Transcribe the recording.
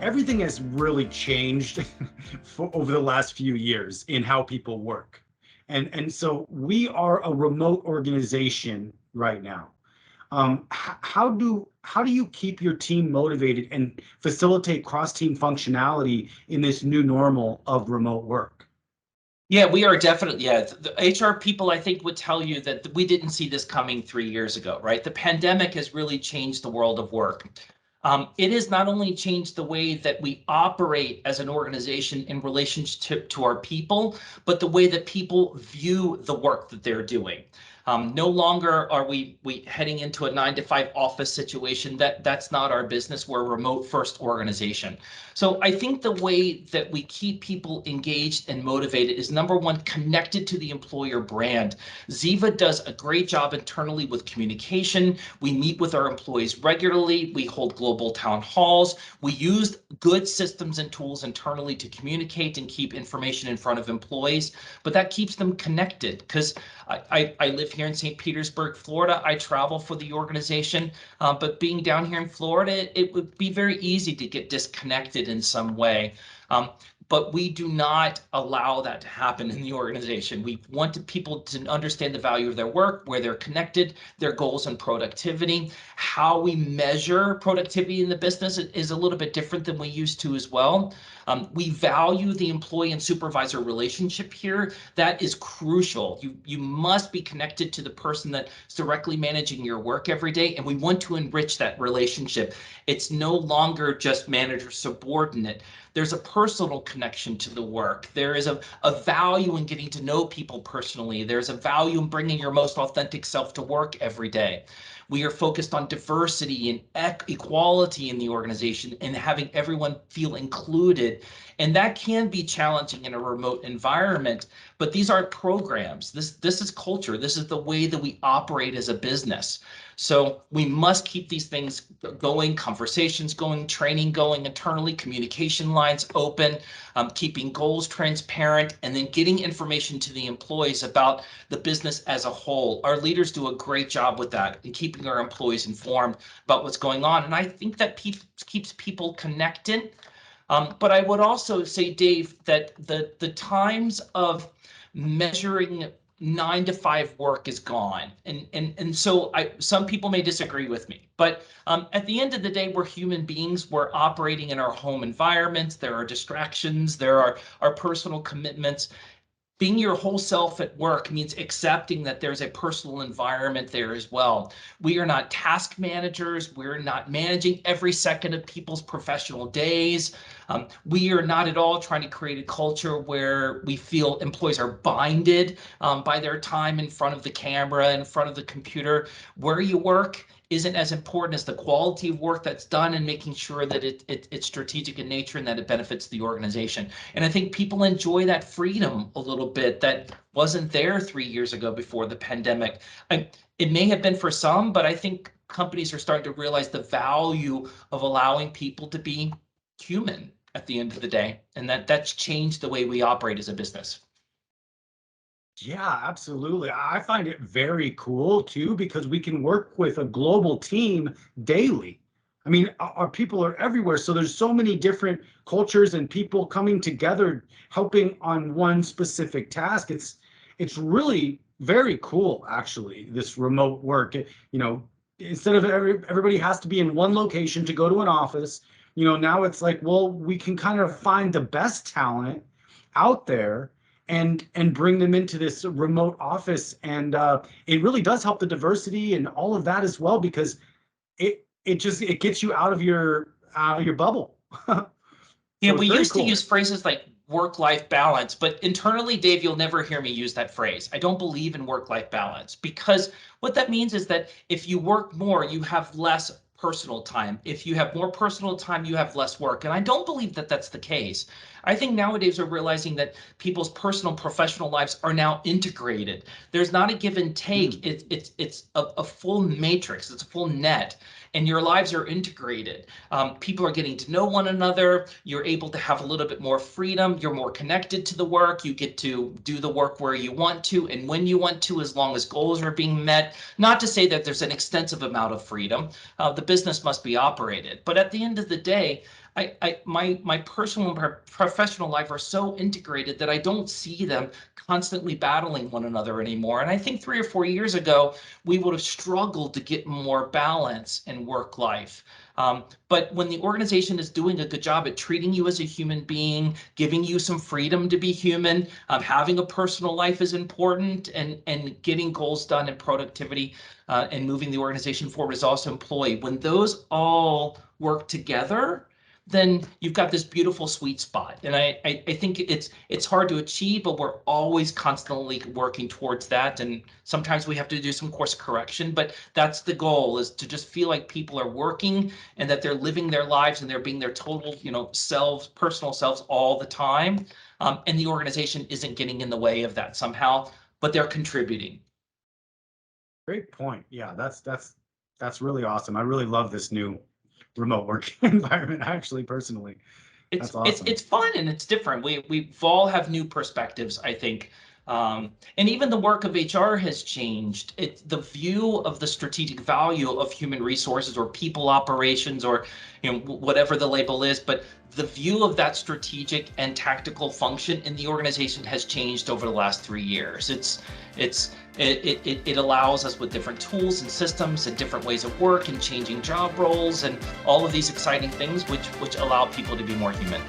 everything has really changed over the last few years in how people work. And so we are a remote organization right now. How do you keep your team motivated and facilitate cross-team functionality in this new normal of remote work? Yeah, we are definitely, the HR people, I think, would tell you that we didn't see this coming 3 years ago, right? The pandemic has really changed the world of work. It has not only changed the way that we operate as an organization in relationship to our people, but the way that people view the work that they're doing. No longer are we heading into a 9-to-5 office situation. That's not our business. We're a remote first organization. So I think the way that we keep people engaged and motivated is, number one, connected to the employer brand. Xeeva does a great job internally with communication. We meet with our employees regularly. We hold global town halls. We use good systems and tools internally to communicate and keep information in front of employees, but that keeps them connected because I live here in St. Petersburg, Florida. I travel for the organization, but being down here in Florida, it would be very easy to get disconnected in some way. But we do not allow that to happen in the organization. We want people to understand the value of their work, where they're connected, their goals and productivity. How we measure productivity in the business is a little bit different than we used to as well. We value the employee and supervisor relationship here. That is crucial. You must be connected to the person that's directly managing your work every day, and we want to enrich that relationship. It's no longer just manager subordinate. There's a personal connection to the work. There is a value in getting to know people personally. There's a value in bringing your most authentic self to work every day. We are focused on diversity and equality in the organization and having everyone feel included. And that can be challenging in a remote environment, but these aren't programs. This is culture. This is the way that we operate as a business. So we must keep these things going, conversations going, training going internally, communication lines open, keeping goals transparent, and then getting information to the employees about the business as a whole. Our leaders do a great job with that and keeping our employees informed about what's going on. And I think that keeps people connected. But I would also say, Dave, that the times of measuring 9-to-5 work is gone. And so some people may disagree with me, but at the end of the day, we're human beings. We're operating in our home environments. There are distractions. There are our personal commitments. Being your whole self at work means accepting that there's a personal environment there as well. We are not task managers. We're not managing every second of people's professional days. We are not at all trying to create a culture where we feel employees are binded by their time in front of the camera, in front of the computer. Where you work isn't as important as the quality of work that's done and making sure that it's strategic in nature and that it benefits the organization. And I think people enjoy that freedom a little bit that wasn't there 3 years ago before the pandemic. It may have been for some, but I think companies are starting to realize the value of allowing people to be human at the end of the day, and that's changed the way we operate as a business. Yeah, absolutely. I find it very cool too, because we can work with a global team daily. I mean, our people are everywhere. So there's so many different cultures and people coming together, helping on one specific task. It's really very cool, actually, this remote work. Instead of everybody has to be in one location to go to an office, now it's like, well, we can kind of find the best talent out there and bring them into this remote office. And it really does help the diversity and all of that as well, because it gets you out of your bubble. Yeah, So it's we very used to cool. use phrases like work-life balance, but internally, Dave, you'll never hear me use that phrase. I don't believe in work-life balance, because what that means is that if you work more, you have less personal time. If you have more personal time, you have less work. And I don't believe that that's the case. I think nowadays we're realizing that people's personal professional lives are now integrated. There's not a give and take. It's a full matrix. It's a full net. And your lives are integrated. People are getting to know one another. You're able to have a little bit more freedom. You're more connected to the work. You get to do the work where you want to and when you want to, as long as goals are being met. Not to say that there's an extensive amount of freedom. The business must be operated. But at the end of the day, My personal and professional life are so integrated that I don't see them constantly battling one another anymore. And I think 3 or 4 years ago, we would have struggled to get more balance in work life. But when the organization is doing a good job at treating you as a human being, giving you some freedom to be human, having a personal life is important, and getting goals done and productivity and moving the organization forward is also employed. When those all work together, then you've got this beautiful sweet spot. And I think it's hard to achieve, but we're always constantly working towards that. And sometimes we have to do some course correction, but that's the goal, is to just feel like people are working and that they're living their lives and they're being their total, selves, personal selves all the time. And the organization isn't getting in the way of that somehow, but they're contributing. Great point. Yeah, that's really awesome. I really love this new remote work environment, actually, personally. That's awesome. It's fun and it's different. We all have new perspectives, I think. And even the work of HR has changed. It's the view of the strategic value of human resources or people operations, or whatever the label is, but the view of that strategic and tactical function in the organization has changed over the last 3 years. It allows us with different tools and systems and different ways of work and changing job roles and all of these exciting things which allow people to be more human.